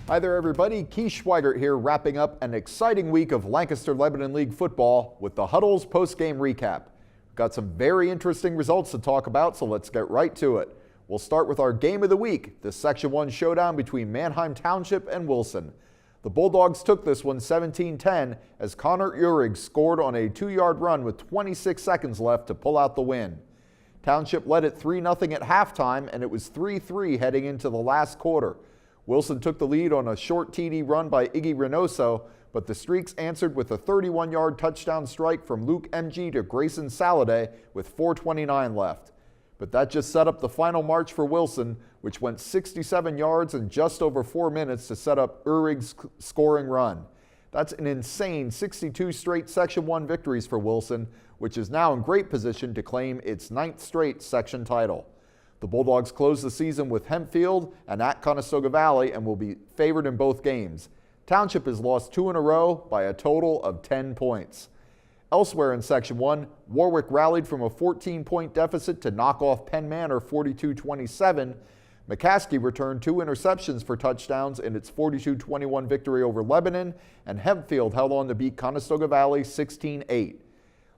Hi there everybody, Keith Schweigert here, wrapping up an exciting week of Lancaster-Lebanon League football with the Huddle's post-game recap. We've got some very interesting results to talk about, so let's get right to it. We'll start with our game of the week, the Section 1 showdown between Manheim Township and Wilson. The Bulldogs took this one 17-10 as Connor Uhrig scored on a 2-yard run with 26 seconds left to pull out the win. Township led it 3-0 at halftime, and it was 3-3 heading into the last quarter. Wilson took the lead on a short TD run by Iggy Reynoso, but the Streaks answered with a 31-yard touchdown strike from Luke MG to Grayson Saladay with 4:29 left. But that just set up the final march for Wilson, which went 67 yards in just over 4 minutes to set up Uhrig's scoring run. That's an insane 62 straight Section 1 victories for Wilson, which is now in great position to claim its 9th straight section title. The Bulldogs close the season with Hempfield and at Conestoga Valley and will be favored in both games. Township has lost 2 in a row by a total of 10 points. Elsewhere in Section 1, Warwick rallied from a 14-point deficit to knock off Penn Manor 42-27. McCaskey returned 2 interceptions for touchdowns in its 42-21 victory over Lebanon, and Hempfield held on to beat Conestoga Valley 16-8.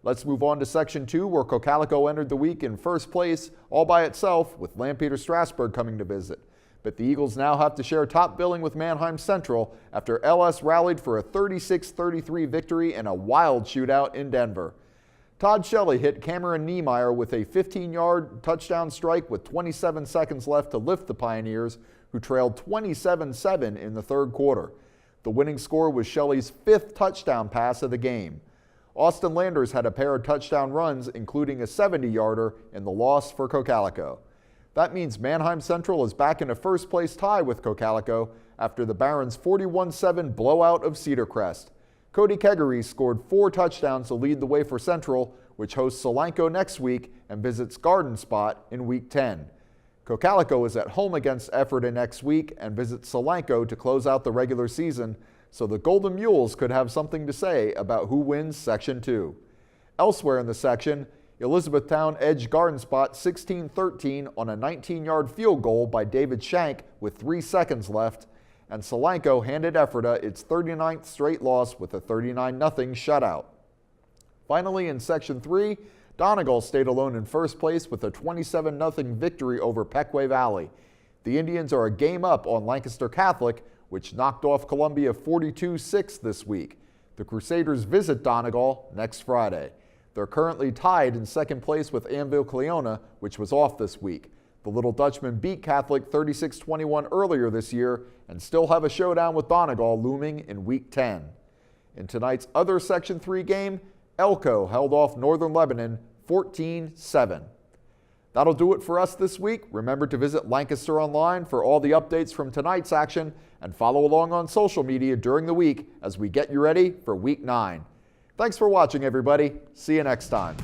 Let's move on to Section 2, where Cocalico entered the week in first place all by itself, with Lampeter Strasburg coming to visit. But the Eagles now have to share top billing with Manheim Central after LS rallied for a 36-33 victory in a wild shootout in Denver. Todd Shelley hit Cameron Niemeyer with a 15-yard touchdown strike with 27 seconds left to lift the Pioneers, who trailed 27-7 in the third quarter. The winning score was Shelley's 5th touchdown pass of the game. Austin Landers had a pair of touchdown runs, including a 70-yarder in the loss for Cocalico. That means Manheim Central is back in a first-place tie with Cocalico after the Barons' 41-7 blowout of Cedar Crest. Cody Kegery scored 4 touchdowns to lead the way for Central, which hosts Solanco next week and visits Garden Spot in Week 10. Cocalico is at home against Ephrata next week and visits Solanco to close out the regular season, so the Golden Mules could have something to say about who wins Section 2. Elsewhere in the section, Elizabethtown edged Garden Spot 16-13 on a 19-yard field goal by David Shank with 3 seconds left, and Solanco handed Ephrata its 39th straight loss with a 39-0 shutout. Finally, in Section 3, Donegal stayed alone in first place with a 27-0 victory over Pequea Valley. The Indians are a game up on Lancaster Catholic, which knocked off Columbia 42-6 this week. The Crusaders visit Donegal next Friday. They're currently tied in second place with Anvil-Cleona, which was off this week. The Little Dutchmen beat Catholic 36-21 earlier this year and still have a showdown with Donegal looming in Week 10. In tonight's other Section 3 game, Elko held off Northern Lebanon 14-7. That'll do it for us this week. Remember to visit Lancaster Online for all the updates from tonight's action and follow along on social media during the week as we get you ready for Week 9. Thanks for watching, everybody. See you next time.